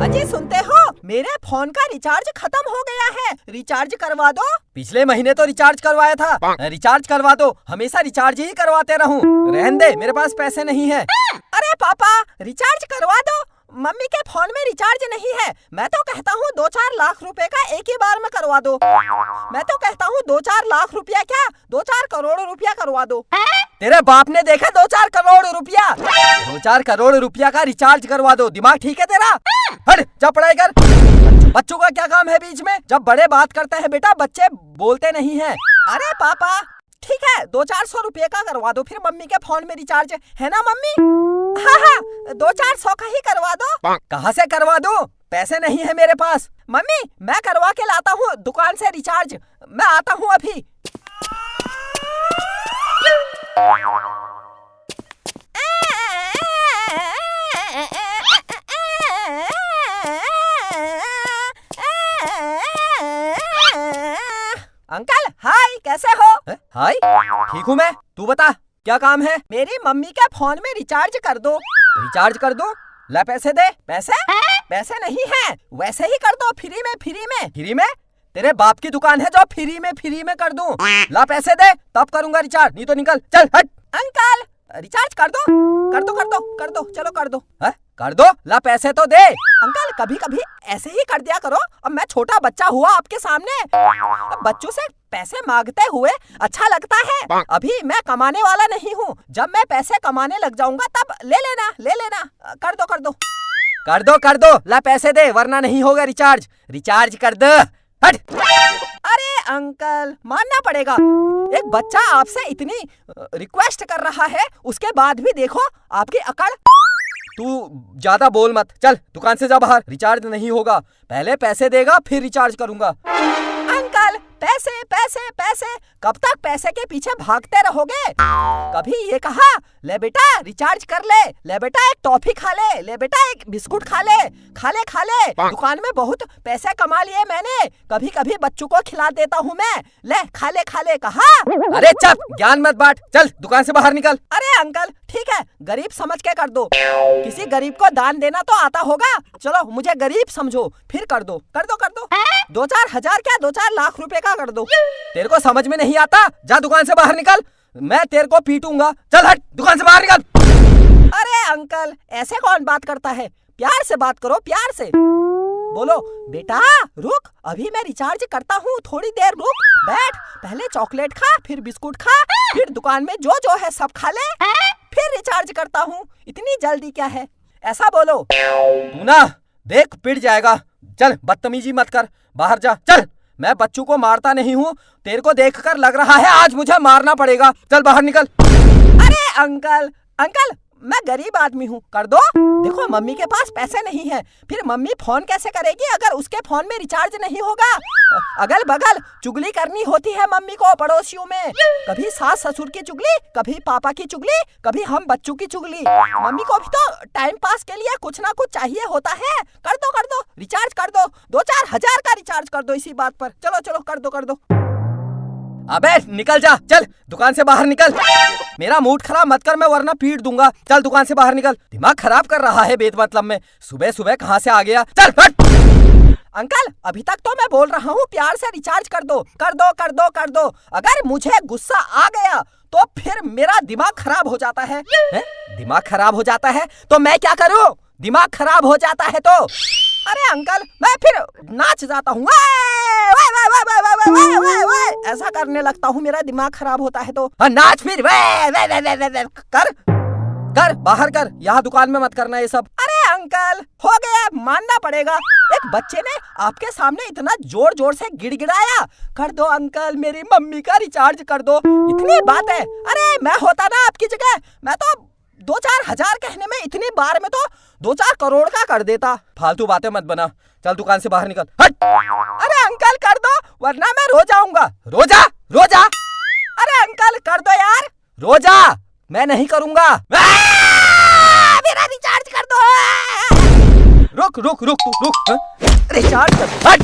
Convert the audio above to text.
अजी सुनते हो, मेरे फोन का रिचार्ज खत्म हो गया है, रिचार्ज करवा दो। पिछले महीने तो रिचार्ज करवाया था। रिचार्ज करवा दो, हमेशा रिचार्ज ही करवाते रहूं। रहने दे, मेरे पास पैसे नहीं है। अरे पापा, रिचार्ज करवा दो, मम्मी के फोन में रिचार्ज नहीं है। मैं तो कहता हूँ 2-4 लाख रुपए का एक ही बार में करवा दो। मैं तो कहता हूँ 2-4 लाख रुपया क्या, 2-4 करोड़ रुपया करवा दो। तेरे बाप ने देखा 2-4 करोड़ रुपया? 2-4 करोड़ रुपया का रिचार्ज करवा दो। दिमाग ठीक है तेरा? हट, जा पढ़ाई कर। बच्चों का क्या काम है बीच में? जब बड़े बात करते हैं बेटा, बच्चे बोलते नहीं हैं। अरे पापा ठीक है, 200-400 रुपये का करवा दो, फिर मम्मी के फोन में रिचार्ज है ना मम्मी? हाँ, 200-400 का ही करवा दो। कहाँ से करवा दूं? पैसे नहीं है मेरे पास। मम्मी मैं करवा के लाता हूँ दुकान से रिचार्ज, मैं आता हूँ अभी। अंकल हाय, कैसे हो? हाय, ठीक हूँ मैं। तू बता क्या काम है? मेरी मम्मी के फोन में रिचार्ज कर दो। रिचार्ज कर दो? ला पैसे दे। पैसे नहीं है, वैसे ही कर दो, फ्री में। फ्री में? तेरे बाप की दुकान है जो फ्री में कर दूं? ला पैसे दे, तब करूंगा रिचार्ज, नहीं तो निकल, चल हट। अंकल रिचार्ज कर दो, चलो कर दो। है? कर दो, ला पैसे तो दे। अंकल कभी कभी ऐसे ही कर दिया करो, अब मैं छोटा बच्चा हुआ आपके सामने, अब बच्चों से पैसे मांगते हुए अच्छा लगता है। अभी मैं कमाने वाला नहीं हूँ, जब मैं पैसे कमाने लग जाऊंगा तब ले लेना। कर दो, ला पैसे दे, वरना नहीं होगा रिचार्ज। रिचार्ज कर दो, हट। अरे अंकल मानना पड़ेगा, एक बच्चा आपसे इतनी रिक्वेस्ट कर रहा है, उसके बाद भी देखो आपकी अकड़। तू ज्यादा बोल मत, चल दुकान से जा बाहर। रिचार्ज नहीं होगा, पहले पैसे देगा फिर रिचार्ज करूंगा। अंकल पैसे, कब तक पैसे के पीछे भागते रहोगे? कभी ये कहा ले बेटा रिचार्ज कर ले बेटा एक टॉफी खा ले बेटा एक बिस्कुट खा ले। दुकान में बहुत पैसे कमा लिए मैंने, कभी कभी बच्चों को खिला देता हूँ मैं, ले खा ले कहा। अरे चुप, ज्ञान मत बांट, चल दुकान से बाहर निकल। अरे अंकल ठीक है, गरीब समझ के कर दो, किसी गरीब को दान देना तो आता होगा, चलो मुझे गरीब समझो, फिर कर दो। 2-4 हजार क्या, 2-4 लाख रुपए का कर दो। तेरे को समझ में नहीं आता? जा दुकान से बाहर निकल, मैं तेरे को पीटूंगा। चल हट, दुकान से बाहर निकल। अरे अंकल ऐसे कौन बात करता है, प्यार से बात करो, प्यार से बोलो। बेटा रुक, अभी मैं रिचार्ज करता हूँ, थोड़ी देर रुक, बैठ, पहले चॉकलेट खा, फिर बिस्कुट खा, फिर दुकान में जो है सब खा ले, फिर रिचार्ज करता हूँ। इतनी जल्दी क्या है, ऐसा बोलो। तू ना देख पिट जाएगा, चल बदतमीजी मत कर, बाहर जा। चल, मैं बच्चों को मारता नहीं हूँ, तेरे को देखकर लग रहा है आज मुझे मारना पड़ेगा, चल बाहर निकल। अरे अंकल मैं गरीब आदमी हूँ, कर दो। देखो मम्मी के पास पैसे नहीं है, फिर मम्मी फोन कैसे करेगी अगर उसके फोन में रिचार्ज नहीं होगा? अगल बगल चुगली करनी होती है मम्मी को पड़ोसियों में, कभी सास ससुर की चुगली, कभी पापा की चुगली, कभी हम बच्चों की चुगली। मम्मी को भी तो टाइम पास के लिए कुछ ना कुछ चाहिए होता है। कर दो, रिचार्ज कर दो, 2-4 हजार का रिचार्ज कर दो इसी बात पर। चलो कर दो। अबे निकल जा, चल दुकान से बाहर निकल। मेरा मूड खराब मत कर, मैं वरना पीट दूंगा। चल दुकान से बाहर निकल, दिमाग खराब कर रहा है बेत मतलब में, सुबह कहाँ से आ गया, चल हट। अंकल अभी तक तो मैं बोल रहा हूँ प्यार से रिचार्ज कर दो। अगर मुझे गुस्सा आ गया तो फिर मेरा दिमाग खराब हो जाता है। दिमाग खराब हो जाता है तो मैं क्या करूँ? दिमाग खराब हो जाता है तो अरे अंकल मैं फिर नाच जाता हूँ, ऐसा करने लगता हूँ, मेरा दिमाग खराब होता है तो। नाच फिर, कर बाहर कर, यहाँ दुकान में मत करना ये सब। अरे अंकल हो गया, मानना पड़ेगा, एक बच्चे ने आपके सामने इतना जोर से गिड़गिड़ाया। कर दो अंकल, मेरी मम्मी का रिचार्ज कर दो, इतनी बात है। अरे मैं होता ना आपकी जगह, मैं तो 2-4 हजार कहने में इतनी बार में तो 2-4 करोड़ का कर देता। फालतू बातें मत बना, चल दुकान से बाहर निकल, हट। अरे अंकल कर दो वरना मैं रो जाऊंगा। रोजा। अरे अंकल कर दो यार। रोजा, मैं नहीं करूंगा। मेरा रिचार्ज कर दो। रुक, रिचार्ज कर दो। हट।